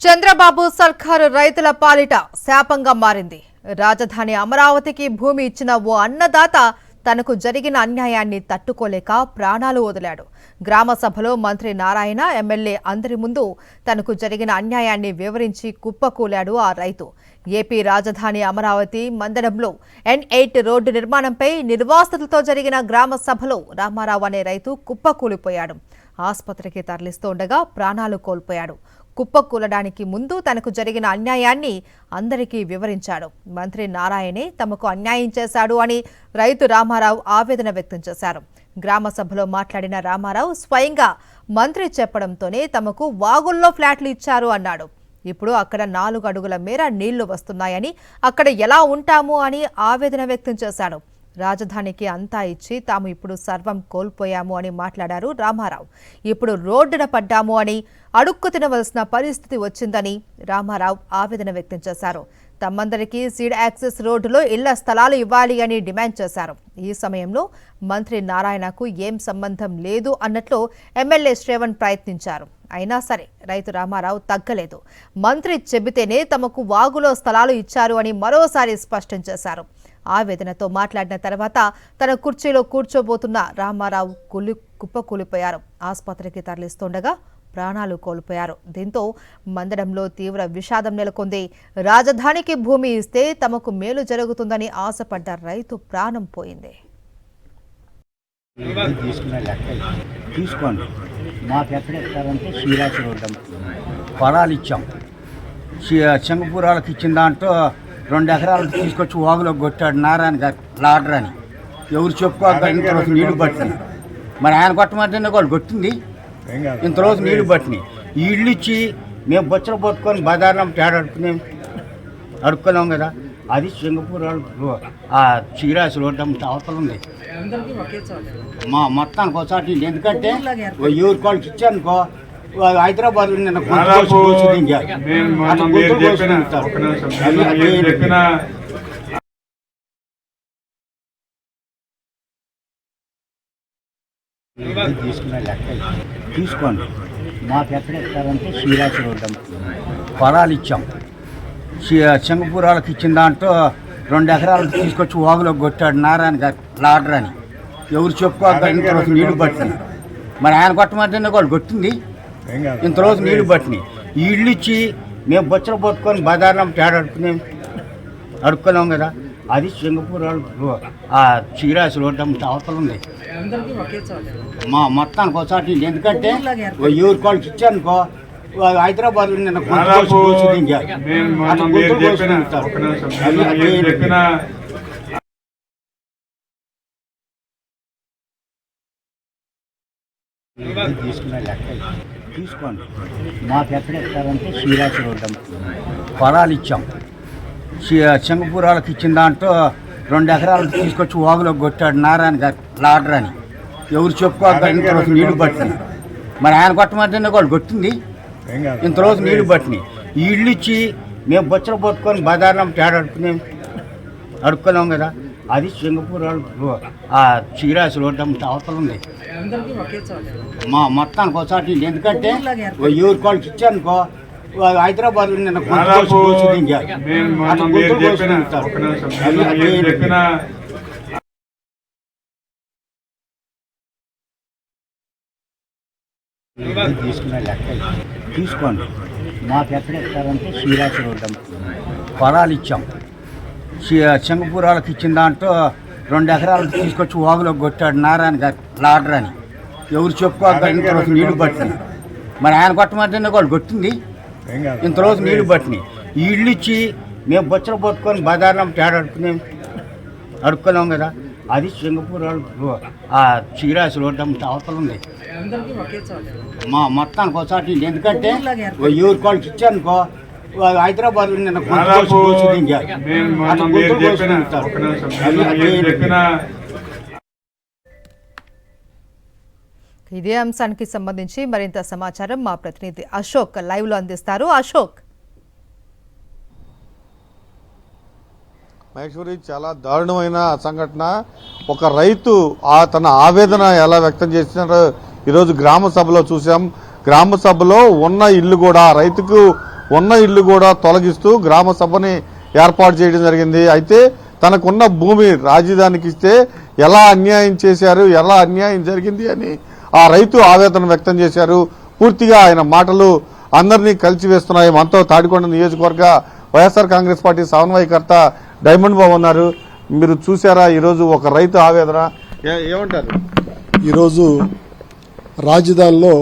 చంద్రబాబు సర్కారు రైతుల పాలిట శాపంగా మారింది. రాజధాని అమరావతికి భూమి ఇచ్చిన ఓ అన్నదాత తనకు జరిగిన అన్యాయాన్ని తట్టుకోలేక ప్రాణాలు వదిలాడు. గ్రామ సభలో మంత్రి నారాయణ, ఎమ్మెల్యే అందరి ముందు తనకు జరిగిన అన్యాయాన్ని వివరించి కుప్పకూలాడు ఆ రైతు. ఏపీ రాజధాని అమరావతి మందడంలో N8 రోడ్డు నిర్మాణంపై నిర్వాసితులతో జరిగిన గ్రామ సభలో రామారావు అనే రైతు కుప్పకూలిపోయాడు. ఆసుపత్రికి తరలిస్తుండగా ప్రాణాలు కోల్పోయాడు. కుప్పకూలడానికి ముందు తనకు జరిగిన అన్యాయాన్ని అందరికీ వివరించాడు. మంత్రి నారాయణే తమకు అన్యాయం చేశాడు అని రైతు రామారావు ఆవేదన వ్యక్తం చేశారు. గ్రామ సభలో మాట్లాడిన రామారావు స్వయంగా మంత్రి చెప్పడంతోనే తమకు వాగుల్లో ఫ్లాట్లు ఇచ్చారు అన్నాడు. ఇప్పుడు అక్కడ 4 అడుగుల మేర నీళ్లు వస్తున్నాయని, అక్కడ ఎలా ఉంటాము అని ఆవేదన వ్యక్తం చేశాడు. రాజధానికి అంతా ఇచ్చి తాము ఇప్పుడు సర్వం కోల్పోయాము అని మాట్లాడారు రామారావు. ఇప్పుడు రోడ్డున పడ్డాము అని, అడుక్కు తినవలసిన పరిస్థితి వచ్చిందని రామారావు ఆవేదన వ్యక్తం చేశారు. తమ్మందరికీ సీడ్ యాక్సెస్ రోడ్డులో ఇళ్ల స్థలాలు ఇవ్వాలి అని డిమాండ్ చేశారు. ఈ సమయంలో మంత్రి నారాయణకు ఏం సంబంధం లేదు అన్నట్లు ఎమ్మెల్యే శ్రేవణ్ ప్రయత్నించారు. అయినా సరే రైతు రామారావు తగ్గలేదు. మంత్రి చెబితేనే తమకు వాగులో స్థలాలు ఇచ్చారు అని మరోసారి స్పష్టం చేశారు. ఆవేదనతో మాట్లాడిన తర్వాత తన కుర్చీలో కూర్చోబోతున్న రామారావు కుప్పకూలిపోయారు. ఆసుపత్రికి తరలిస్తుండగా ప్రాణాలు కోల్పోయారు. దీంతో మందడంలో తీవ్ర విషాదం నెలకొంది. రాజధానికి భూమి ఇస్తే తమకు మేలు జరుగుతుందని ఆశపడ్డ రైతు ప్రాణం పోయింది. తీసుకోండి, మాకు ఎక్కడ ఇస్తారంటే శ్రీరాశి రోడ్డు పొలాలు ఇచ్చాం. సింగపూరాలకు ఇచ్చిన దాంట్లో 2 ఎకరాలకు తీసుకొచ్చి వాగులో కొట్టాడు నారాయణ గారు లాడర్ అని. ఎవరు చెప్పుకోవాలి, ఇంతరోజు నీళ్లు పట్టినాయి. మరి ఆయన కొట్టమంటేనే వాళ్ళు కొట్టింది. ఇంతరోజు నీళ్లు పట్టినాయి. ఈ ఇళ్ళు ఇచ్చి మేము బొచ్చలు పట్టుకొని బజార్లో అడుక్కున్నాం కదా. అది సింగపూర్ ఆ శ్రీరాశి రోడ్డు అవతల ఉంది. మొత్తానికి ఒకసారి ఎందుకంటే ఎవరి వాళ్ళకి ఇచ్చానుకో, హైదరాబాద్ నిన్న తీసుకునే లెక్క తీసుకోండి, మాకు ఎక్కడ ఇస్తారంటే శ్రీరాశి రోడ్డు పొలాలు ఇచ్చాం. సింగపూరాలకు ఇచ్చిన దాంట్లో 2 ఎకరాలకు తీసుకొచ్చి వాగులో కొట్టాడు నారాయణ గారు లాడర్ అని. ఎవరు చెప్పుకోవాలి, ఇంతరోజు నీళ్లు పట్టినాయి. మరి ఆయన కొట్టమంటేనే వాళ్ళు కొట్టింది. ఇంతరోజు నీళ్లు పట్టినాయి. ఈ ఇళ్ళు ఇచ్చి మేము బొచ్చలు పట్టుకొని బజార్లో అడుక్కున్నాం కదా. అది సింగపూర్ ఆ శ్రీరాశి రోడ్డు అవతల ఉంది. మొత్తానికి ఒకసారి ఎందుకంటే ఎవరి వాళ్ళకి ఇచ్చానుకో, హైదరాబాద్ నిన్న తీసుకునే లెక్క తీసుకోండి, మాకు ఎక్కడ ఇస్తారంటే శ్రీరాశి రోడ్డు పొలాలు ఇచ్చాం. సింగపూరాలకు ఇచ్చిన దాంట్లో 2 ఎకరాలకు తీసుకొచ్చి వాగులో కొట్టాడు నారాయణ గారు లాడర్ అని. ఎవరు చెప్పుకోవాలి, ఇంతరోజు నీళ్లు పట్టినాయి. మరి ఆయన కొట్టమంటేనే వాళ్ళు కొట్టింది. ఇంతరోజు నీళ్లు పట్టినాయి. ఈ ఇళ్ళు ఇచ్చి మేము బొచ్చలు పట్టుకొని బజార్లో అడుక్కున్నాం కదా. అది సింగపూర్ ఆ శ్రీరాశి రోడ్డు అవతల ఉంది. మొత్తానికి ఒకసారి ఎందుకంటే ఎవరి వాళ్ళకి ఇచ్చానుకో, హైదరాబాద్ నిన్న తీసుకునే లెక్క తీసుకోండి, మాకు ఎక్కడ ఇస్తారంటే శ్రీరాశి రోడ్డు పొలాలు ఇచ్చాం. సింగపూరాలకు ఇచ్చిన దాంట్లో 2 ఎకరాలకు తీసుకొచ్చి వాగులో కొట్టాడు నారాయణ గారు లాడర్ అని. ఎవరు చెప్పుకోవాలి, ఇంతరోజు నీళ్లు పట్టినాయి. మరి ఆయన కొట్టమంటేనే వాళ్ళు కొట్టింది. ఇంతరోజు నీళ్లు పట్టినాయి. ఈ ఇళ్ళు ఇచ్చి మేము బొచ్చలు పట్టుకొని బజార్లో అడుక్కున్నాం కదా. అది సింగపూర్ ఆ శ్రీరాశి రోడ్డు అవతల ఉంది. మొత్తానికి ఒకసారి ఎందుకంటే ఎవరి వాళ్ళకి ఇచ్చానుకో, హైదరాబాద్ నిన్న ఇదే అంశానికి సంబంధించి మరింత సమాచారం మా ప్రతినిధి అశోక్ లైవ్ లో అందిస్తారు. అశోక్, మహేశ్వరి, చాలా దారుణమైన సంఘటన. ఒక రైతు తన ఆవేదన ఎలా వ్యక్తం చేసినారో ఈరోజు గ్రామ సభలో చూసాం. గ్రామ సభలో ఉన్న ఇల్లు కూడా రైతుకు ఉన్న ఇల్లు కూడా తొలగిస్తూ గ్రామ సభని ఏర్పాటు చేయడం జరిగింది. అయితే తనకున్న భూమి రాజధానికి ఇస్తే ఎలా అన్యాయం చేశారు, ఎలా అన్యాయం జరిగింది అని ఆ రైతు ఆవేదన వ్యక్తం చేశారు. పూర్తిగా ఆయన మాటలు అందరినీ కలిసివేస్తున్నాయి. మనతో తాడికొండ నియోజకవర్గ వైఎస్ఆర్ కాంగ్రెస్ పార్టీ సమన్వయకర్త డైమండ్ బాబు ఉన్నారు. మీరు చూసారా ఈరోజు ఒక రైతు ఆవేదన, ఏమంటారు? ఈరోజు రాజధానిలో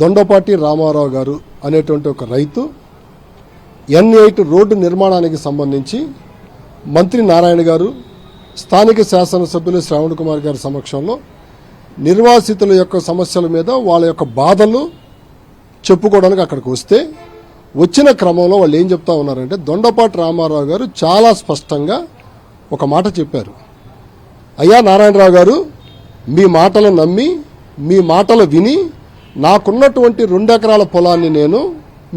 దొండపాటి రామారావు గారు అనేటువంటి ఒక రైతు N8 రోడ్డు నిర్మాణానికి సంబంధించి మంత్రి నారాయణ గారు, స్థానిక శాసనసభ్యులు శ్రావణ్ కుమార్ గారి సమక్షంలో నిర్వాసితుల యొక్క సమస్యల మీద వాళ్ళ యొక్క బాధలు చెప్పుకోవడానికి అక్కడికి వస్తే, వచ్చిన క్రమంలో వాళ్ళు ఏం చెప్తా ఉన్నారంటే దొండపాటి రామారావు గారు చాలా స్పష్టంగా ఒక మాట చెప్పారు. అయ్యా నారాయణరావు గారు, మీ మాటలు నమ్మి మీ మాటలు విని నాకున్నటువంటి 2 ఎకరాల పొలాన్ని నేను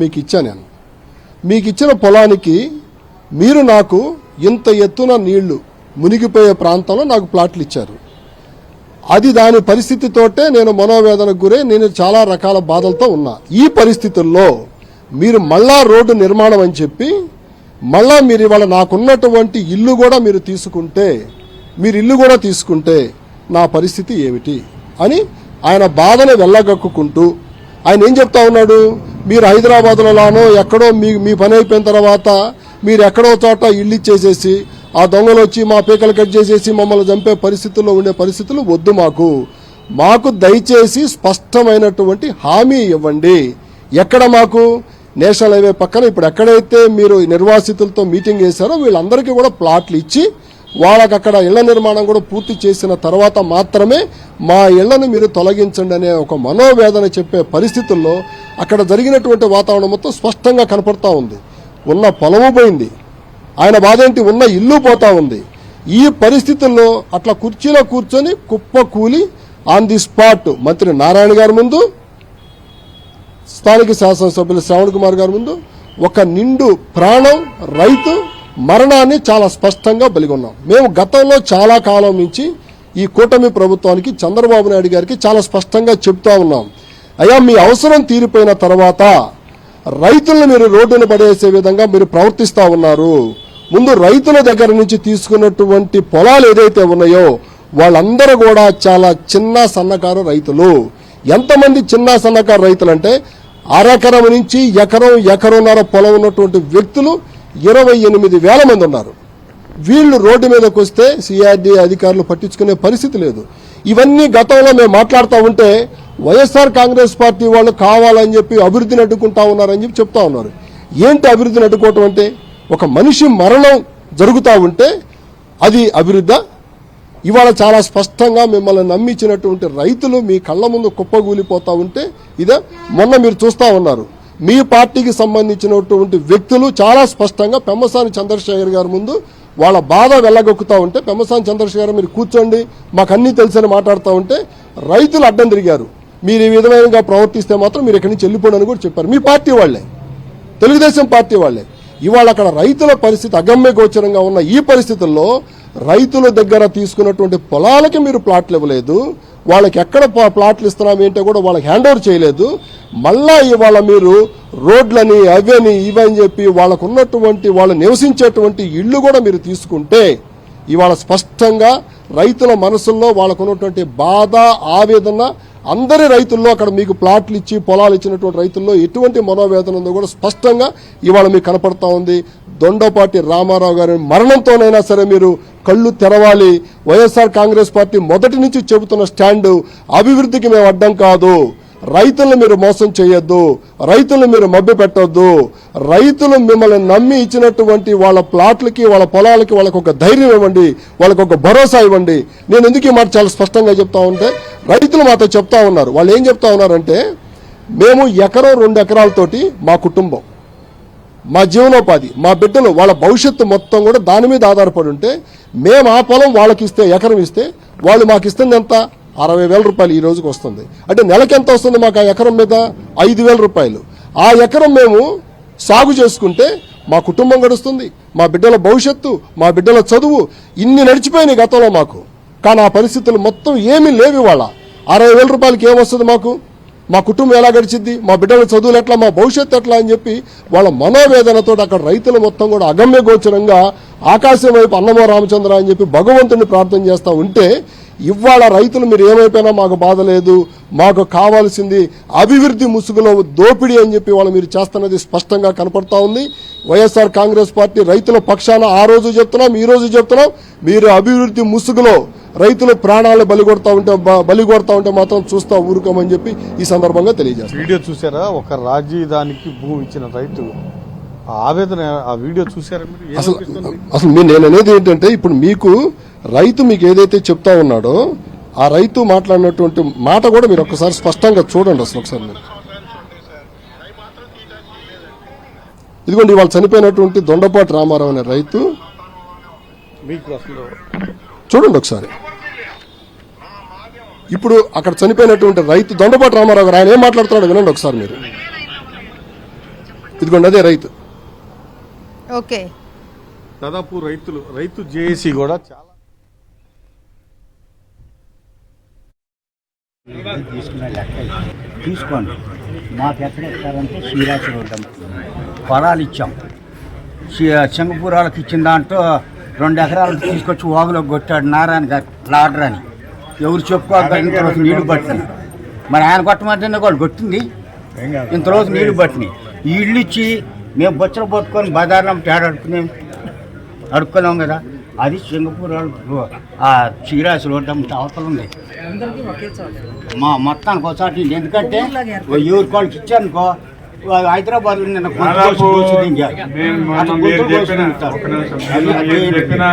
మీకు ఇచ్చాను. మీకు ఇచ్చిన పొలానికి మీరు నాకు ఇంత ఎత్తున నీళ్లు మునిగిపోయే ప్రాంతంలో నాకు ప్లాట్లు ఇచ్చారు. అది దాని పరిస్థితితోటే నేను మనోవేదనకు గురై నేను చాలా రకాల బాధలతో ఉన్నా. ఈ పరిస్థితుల్లో మీరు మళ్ళా రోడ్డు నిర్మాణం అని చెప్పి మళ్ళా మీరు ఇవాళ నాకున్నటువంటి ఇల్లు కూడా మీరు ఇల్లు కూడా తీసుకుంటే నా పరిస్థితి ఏమిటి అని ఆయన బాధను వెళ్ళగక్కుకుంటూ ఆయన ఏం చెప్తా ఉన్నాడు, మీరు హైదరాబాద్లోనో ఎక్కడో మీ పని అయిపోయిన తర్వాత మీరు ఎక్కడో చోట ఇల్లు ఇచ్చేసేసి ఆ దొంగలు వచ్చి మా పీకలు కట్ చేసేసి మమ్మల్ని చంపే పరిస్థితుల్లో ఉండే పరిస్థితులు వద్దు. మాకు దయచేసి స్పష్టమైనటువంటి హామీ ఇవ్వండి. ఎక్కడ మాకు నేషనల్ హైవే పక్కన ఇప్పుడు ఎక్కడైతే మీరు నిర్వాసితులతో మీటింగ్ చేశారో వీళ్ళందరికీ కూడా ప్లాట్లు ఇచ్చి వాళ్ళకి అక్కడ ఇళ్ల నిర్మాణం కూడా పూర్తి చేసిన తర్వాత మాత్రమే మా ఇళ్లను మీరు తొలగించండి అనే ఒక మనోవేదన చెప్పే పరిస్థితుల్లో అక్కడ జరిగినటువంటి వాతావరణం మొత్తం స్పష్టంగా కనపడతా ఉంది. ఉన్న పొలము పోయింది, ఆయన బాధ ఏంటి, ఉన్న ఇల్లు పోతా ఉంది. ఈ పరిస్థితుల్లో అట్లా కుర్చీలో కూర్చొని కుప్ప కూలి ఆన్ ది స్పాట్ మంత్రి నారాయణ గారి ముందు, స్థానిక శాసనసభ్యులు శ్రావణ్ కుమార్ గారి ముందు ఒక నిండు ప్రాణం రైతు మరణాన్ని చాలా స్పష్టంగా బలిగొన్నాం. మేము గతంలో చాలా కాలం నుంచి ఈ కూటమి ప్రభుత్వానికి చంద్రబాబు నాయుడు గారికి చాలా స్పష్టంగా చెప్తా ఉన్నాం, అయ్యా మీ అవసరం తీరిపోయిన తర్వాత రైతులను మీరు రోడ్డును పడేసే విధంగా మీరు ప్రవర్తిస్తా ఉన్నారు. ముందు రైతుల దగ్గర నుంచి తీసుకున్నటువంటి పొలాలు ఏదైతే ఉన్నాయో వాళ్ళందరూ కూడా చాలా చిన్న సన్నకారు రైతులు. ఎంతమంది చిన్న సన్నకారు రైతులు అంటే అరెకరం నుంచి ఎకరంన్నర పొలం ఉన్నటువంటి వ్యక్తులు 28,000 మంది ఉన్నారు. వీళ్ళు రోడ్డు మీదకి వస్తే సిఆర్డీ అధికారులు పట్టించుకునే పరిస్థితి లేదు. ఇవన్నీ గతంలో మేము మాట్లాడుతూ ఉంటే వైఎస్ఆర్ కాంగ్రెస్ పార్టీ వాళ్ళు కావాలని చెప్పి అభివృద్ధిని అడ్డుకుంటా ఉన్నారని చెప్పి చెప్తా ఉన్నారు. ఏంటి అభివృద్ధిని అడ్డుకోవటం అంటే, ఒక మనిషి మరణం జరుగుతూ ఉంటే అది అభివృద్ధి? ఇవాళ చాలా స్పష్టంగా మిమ్మల్ని నమ్మించినటువంటి రైతులు మీ కళ్ళ ముందు కుప్పగూలిపోతా ఉంటే ఇదే మొన్న మీరు చూస్తా ఉన్నారు. మీ పార్టీకి సంబంధించినటువంటి వ్యక్తులు చాలా స్పష్టంగా పెమ్మసాని చంద్రశేఖర్ గారి ముందు వాళ్ళ బాధ వెళ్ళగొక్కుతా ఉంటే, పెమ్మసాని చంద్రశేఖర్ మీరు కూర్చోండి మాకు అన్నీ తెలుసని మాట్లాడుతూ ఉంటే రైతులు అడ్డం తిరిగారు. మీరు ఈ విధంగా ప్రవర్తిస్తే మాత్రం మీరు ఇక్కడి నుంచి వెళ్ళిపోండి అని కూడా చెప్పారు. మీ పార్టీ వాళ్లే, తెలుగుదేశం పార్టీ వాళ్లే. ఇవాళ అక్కడ రైతుల పరిస్థితి అగమ్య గోచరంగా ఉన్న ఈ పరిస్థితుల్లో రైతుల దగ్గర తీసుకున్నటువంటి పొలాలకి మీరు ప్లాట్లు ఇవ్వలేదు, వాళ్ళకి ఎక్కడ ప్లాట్లు ఇస్తున్నాం ఏంటో కూడా వాళ్ళకి హ్యాండ్ ఓవర్ చేయలేదు. మళ్ళా ఇవాళ మీరు రోడ్లని అవని ఇవని చెప్పి వాళ్ళకు ఉన్నటువంటి వాళ్ళు నివసించేటువంటి ఇళ్లు కూడా మీరు తీసుకుంటే ఇవాళ స్పష్టంగా రైతుల మనసుల్లో వాళ్ళకు ఉన్నటువంటి బాధ ఆవేదన అందరి రైతుల్లో అక్కడ మీకు ప్లాట్లు ఇచ్చి పొలాలు ఇచ్చినటువంటి రైతుల్లో ఎటువంటి మనోవేదన ఉందో కూడా స్పష్టంగా ఇవాళ మీకు కనపడతా ఉంది. దొండపాటి రామారావు గారి మరణంతోనైనా సరే మీరు కళ్ళు తెరవాలి. వైఎస్ఆర్ కాంగ్రెస్ పార్టీ మొదటి నుంచి చెబుతున్న స్టాండు అభివృద్ధికి మేము అడ్డం కాదు, రైతులను మీరు మోసం చేయొద్దు, రైతులను మీరు మభ్య పెట్టొద్దు, రైతులు మిమ్మల్ని నమ్మి ఇచ్చినటువంటి వాళ్ళ ప్లాట్లకి వాళ్ళ పొలాలకి వాళ్ళకు ఒక ధైర్యం ఇవ్వండి, వాళ్ళకు ఒక భరోసా ఇవ్వండి. నేను ఎందుకు ఈ మాట చాలా స్పష్టంగా చెప్తా ఉంటే రైతులు మాతో చెప్తా ఉన్నారు. వాళ్ళు ఏం చెప్తా ఉన్నారంటే, మేము 1-2 ఎకరాలతోటి మా కుటుంబం, మా జీవనోపాధి, మా బిడ్డలు వాళ్ళ భవిష్యత్తు మొత్తం కూడా దాని మీద ఆధారపడి ఉంటే మేము ఆ పొలం వాళ్ళకి ఇస్తే, ఎకరం ఇస్తే వాళ్ళు మాకు ఇస్తుంది ఎంత, 60,000 రూపాయలు ఈ రోజుకి వస్తుంది. అంటే నెలకి ఎంత వస్తుంది మాకు ఆ ఎకరం మీద, 5,000 రూపాయలు. ఆ ఎకరం మేము సాగు చేసుకుంటే మా కుటుంబం గడుస్తుంది, మా బిడ్డల భవిష్యత్తు, మా బిడ్డల చదువు ఇన్ని నడిచిపోయినాయి గతంలో మాకు. కానీ ఆ పరిస్థితులు మొత్తం ఏమీ లేవు. వాళ్ళ 60,000 రూపాయలకి ఏమొస్తుంది మాకు? మా కుటుంబం ఎలా గడిచిద్ది, మా బిడ్డల చదువులు ఎట్లా, మా భవిష్యత్తు ఎట్లా అని చెప్పి వాళ్ళ మనోవేదనతో అక్కడ రైతులు మొత్తం కూడా అగమ్య గోచరంగా ఆకాశం వైపు అన్నమో రామచంద్ర అని చెప్పి భగవంతుడిని ప్రార్థన చేస్తూ ఉంటే, ఇవాళ రైతులు మీరు ఏమైపోయినా మాకు బాధ లేదు, మాకు కావాల్సింది అభివృద్ధి ముసుగులో దోపిడీ అని చెప్పి వాళ్ళు మీరు చేస్తున్నది స్పష్టంగా కనపడతా ఉంది. వైఎస్ఆర్ కాంగ్రెస్ పార్టీ రైతుల పక్షాన ఆ రోజు చెప్తున్నాం, ఈ రోజు చెప్తున్నాం, మీరు అభివృద్ధి ముసుగులో రైతులు ప్రాణాలు బలి కొడతా ఉంటే మాత్రం చూస్తా ఊరుకోమని చెప్పి ఈ సందర్భంగా తెలియజేస్తాం. వీడియో చూసారా? ఒక రాజధానికి భూమి ఇచ్చిన రైతు ఆవేదన, ఆ వీడియో చూసారా మీరు? అసలు నేను అనేది ఏంటంటే, ఇప్పుడు మీకు రైతు మీకు ఏదైతే చెప్తా ఉన్నాడో ఆ రైతు మాట్లాడినటువంటి మాట కూడా మీరు ఒక్కసారి స్పష్టంగా చూడండి. అసలు ఒకసారి మీరు ఇదిగోండి, వాళ్ళు చనిపోయినటువంటి దొండపాటి రామారావు అనే రైతు మీకు అసలు చూడండి ఒకసారి. ఇప్పుడు అక్కడ చనిపోయినటువంటి రైతు దొండపాటి రామారావు గారు ఆయన ఏం మాట్లాడుతున్నాడు వినండి ఒకసారి మీరు. ఇదిగోండి అదే రైతు. ఓకే, దాదాపు రైతు జేఏసీ కూడా చాలా తీసుకునే లెక్క తీసుకోండి. మాకు ఎక్కడ ఇస్తారంటే శ్రీరాశి రోడ్డు పొలాలు ఇచ్చాం. సింగపూరాలకు ఇచ్చిన దాంట్లో 2 ఎకరాలు తీసుకొచ్చి వాగులో కొట్టాడు నారాయణ గారు లాడర్ అని. ఎవరు చెప్పుకోక ఇంతరోజు నీళ్లు పట్టినాయి. మరి ఆయన కొట్టమంటేనే వాళ్ళు కొట్టింది, ఇంతరోజు నీళ్లు పట్టినాయి. ఈ ఇల్లు ఇచ్చి మేము బొచ్చలు పట్టుకొని బజార్లో అడుక్కున్నాం కదా, అది సింగపూర్ ఆ శ్రీరాశి రోడ్డు అవతల ఉంది. మా మొత్తానికి ఒకసారి ఎందుకంటే ఎవరి వాళ్ళకి ఇచ్చానుకో, హైదరాబాద్ చెప్పిన